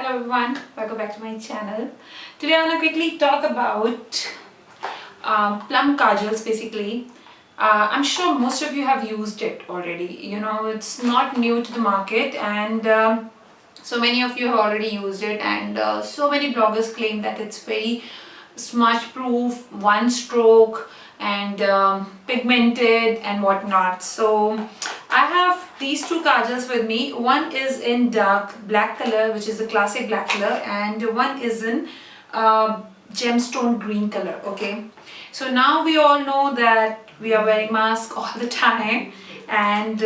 Hello everyone, welcome back to my channel. Today I want to quickly talk about plum kajals basically. I'm sure most of you have used it already. You know, it's not new to the market and so many of you have already used it, and so many bloggers claim that it's very smudge proof, one stroke and pigmented and whatnot. So I have these two kajals with me. One is in dark black color, which is the classic black color, and one is in gemstone green color. Okay, so now we all know that we are wearing masks all the time, and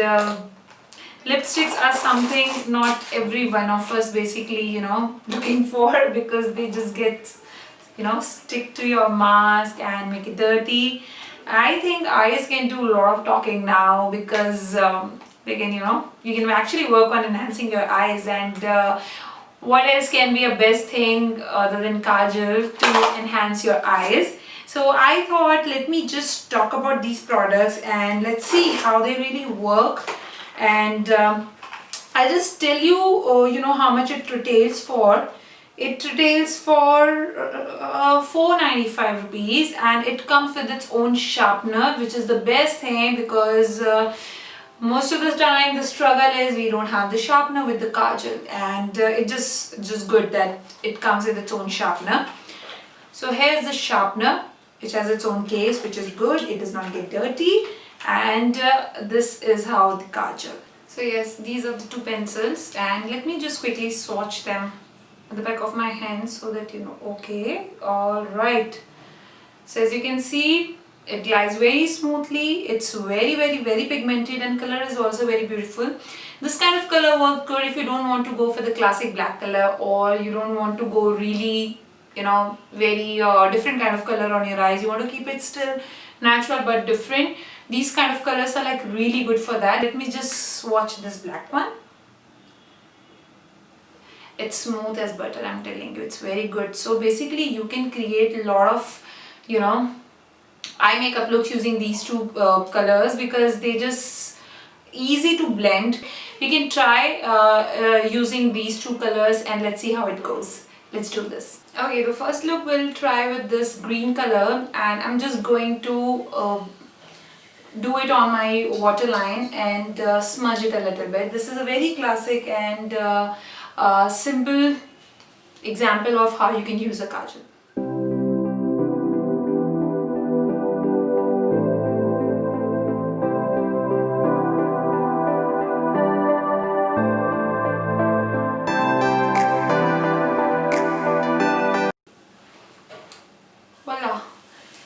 lipsticks are something not every one of us basically looking for, because they just get stick to your mask and make it dirty. I think eyes can do a lot of talking now, because they can you can actually work on enhancing your eyes, and what else can be a best thing other than kajal to enhance your eyes. So I thought, let me just talk about these products and let's see how they really work. And I'll just tell you how much it retails for. It retails for 495 rupees, and it comes with its own sharpener, which is the best thing, because most of the time the struggle is we don't have the sharpener with the kajal, and it just good that it comes with its own sharpener. So here's the sharpener, which has its own case, which is good. It does not get dirty, and this is how the kajal. So yes, these are the two pencils, and let me just quickly swatch them at the back of my hand so that you know. Okay, all right. So as you can see, it glides very smoothly. It's very pigmented, and color is also very beautiful. This kind of color works good if you don't want to go for the classic black color, or you don't want to go really very different kind of color on your eyes. You want to keep it still natural but different. These kind of colors are like really good for that. Let me just swatch this black one. It's smooth as butter, I'm telling you. It's very good. So basically you can create a lot of eye makeup looks using these two colors, because they just easy to blend. You can try using these two colors, and let's see how it goes. Let's do this. Okay, the first look we'll try with this green color, and I'm just going to do it on my waterline and smudge it a little bit. This is a very classic and simple example of how you can use a kajal. Voila.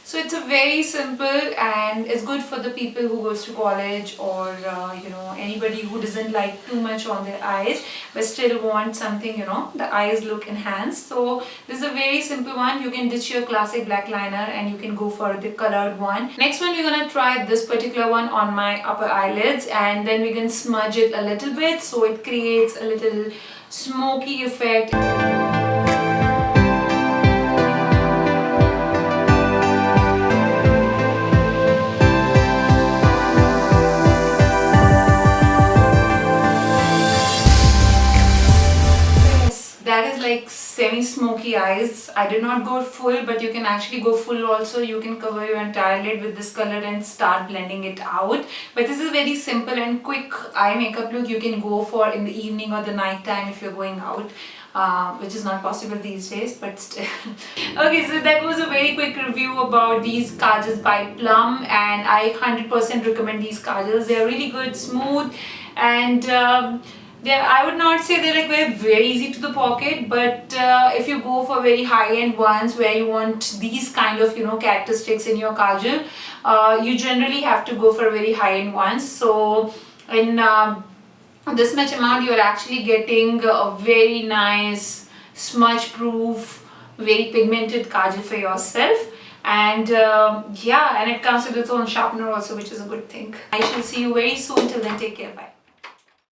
So it's a very simple, and it's good for the people who goes to college, or anybody who doesn't like too much on their eyes but still want something, the eyes look enhanced. So this is a very simple one. You can ditch your classic black liner and you can go for the colored one. Next one, we're gonna try this particular one on my upper eyelids, and then we can smudge it a little bit so it creates a little smoky effect. That is like semi-smoky eyes. I did not go full, but you can actually go full also. You can cover your entire lid with this color and start blending it out. But this is very simple and quick eye makeup look you can go for in the evening or the night time if you're going out, which is not possible these days, but still. Okay, so that was a very quick review about these kajals by Plum, and I 100% recommend these kajals. They're really good, smooth, and I would not say they're like very easy to the pocket, but if you go for very high-end ones where you want these kind of characteristics in your kajal, you generally have to go for very high-end ones. So in this much amount, you're actually getting a very nice smudge-proof, very pigmented kajal for yourself. And yeah, and it comes with its own sharpener also, which is a good thing. I shall see you very soon. Till then, take care. Bye.